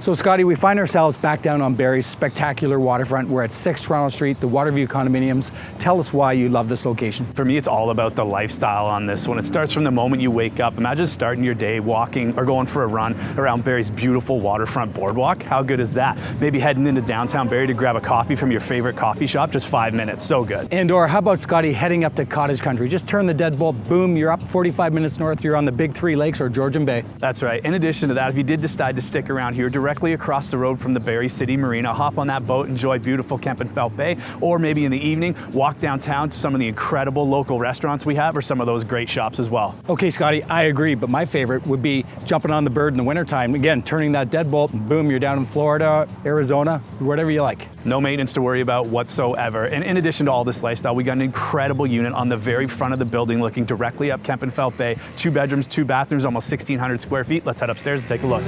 So Scotty, we find ourselves back down on Barrie's spectacular waterfront. We're at 6 Toronto Street, the Waterview condominiums. Tell us why you love this location. For me, it's all about the lifestyle on this one. It starts from the moment you wake up. Imagine starting your day walking or going for a run around Barrie's beautiful waterfront boardwalk. How good is that? Maybe heading into downtown Barrie to grab a coffee from your favorite coffee shop, just 5 minutes, so good. And or how about, Scotty, heading up to cottage country? Just turn the deadbolt, boom, you're up 45 minutes north, you're on the big 3 lakes or Georgian Bay. That's right. In addition to that, if you did decide to stick around here, directly across the road from the Barrie City Marina, hop on that boat, enjoy beautiful Kempenfelt Bay, or maybe in the evening, walk downtown to some of the incredible local restaurants we have or some of those great shops as well. Okay, Scotty, I agree, but my favorite would be jumping on the bird in the wintertime. Again, turning that deadbolt, and boom, you're down in Florida, Arizona, whatever you like. No maintenance to worry about whatsoever. And in addition to all this lifestyle, we got an incredible unit on the very front of the building looking directly up Kempenfelt Bay. 2 bedrooms, 2 bathrooms, almost 1,600 square feet. Let's head upstairs and take a look.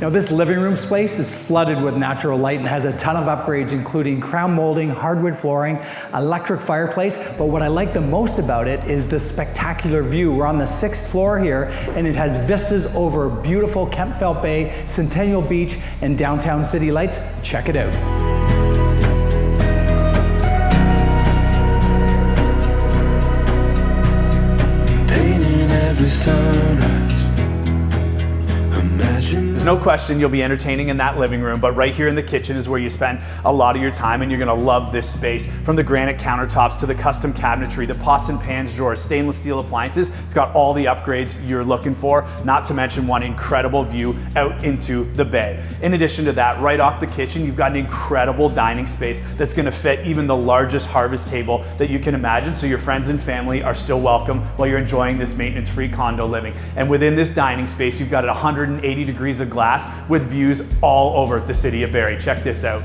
Now this living room space is flooded with natural light and has a ton of upgrades, including crown molding, hardwood flooring, electric fireplace. But what I like the most about it is the spectacular view. We're on the 6th floor here, and it has vistas over beautiful Kempenfelt Bay, Centennial Beach, and downtown city lights. Check it out. Painting every sunrise. There's no question you'll be entertaining in that living room, but right here in the kitchen is where you spend a lot of your time, and you're gonna love this space. From the granite countertops to the custom cabinetry, the pots and pans drawers, stainless steel appliances, it's got all the upgrades you're looking for, not to mention one incredible view out into the bay. In addition to that, right off the kitchen, you've got an incredible dining space that's gonna fit even the largest harvest table that you can imagine, so your friends and family are still welcome while you're enjoying this maintenance-free condo living. And within this dining space, you've got 180 degrees of glass with views all over the city of Barrie. Check this out.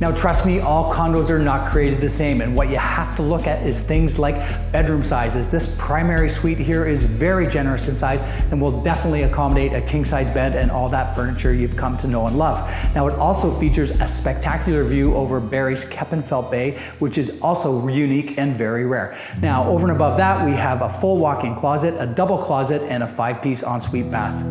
Now trust me, all condos are not created the same, and what you have to look at is things like bedroom sizes. This primary suite here is very generous in size and will definitely accommodate a king-size bed and all that furniture you've come to know and love. Now it also features a spectacular view over Barrie's Kempenfelt Bay, which is also unique and very rare. Now over and above that, we have a full walk-in closet, a double closet, and a 5-piece ensuite bath.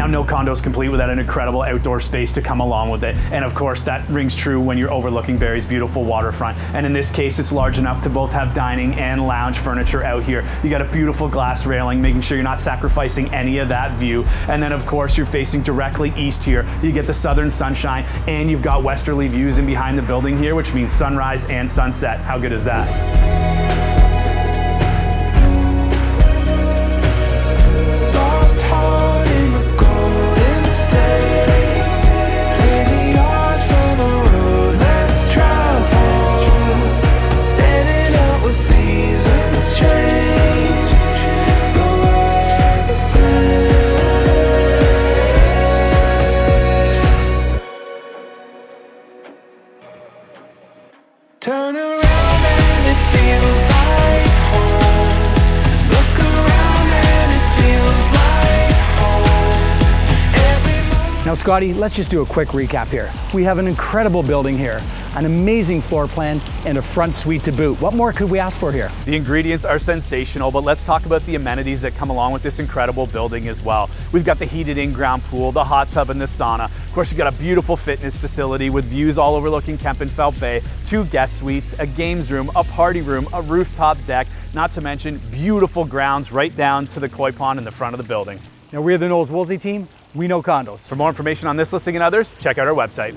No condo is complete without an incredible outdoor space to come along with it. And of course, that rings true when you're overlooking Barrie's beautiful waterfront. And in this case, it's large enough to both have dining and lounge furniture out here. You got a beautiful glass railing, making sure you're not sacrificing any of that view. And then of course, you're facing directly east here. You get the southern sunshine, and you've got westerly views in behind the building here, which means sunrise and sunset. How good is that? Turn around and it feels like home. Look around and it feels like home. Now Scotty, let's just do a quick recap here. We have an incredible building here, an amazing floor plan, and a front suite to boot. What more could we ask for here? The ingredients are sensational, but let's talk about the amenities that come along with this incredible building as well. We've got the heated in-ground pool, the hot tub, and the sauna. Of course, you've got a beautiful fitness facility with views all overlooking Kempenfelt Bay, 2 guest suites, a games room, a party room, a rooftop deck, not to mention beautiful grounds right down to the koi pond in the front of the building. Now we're the Knowles Woolsey team. We know condos. For more information on this listing and others, check out our website.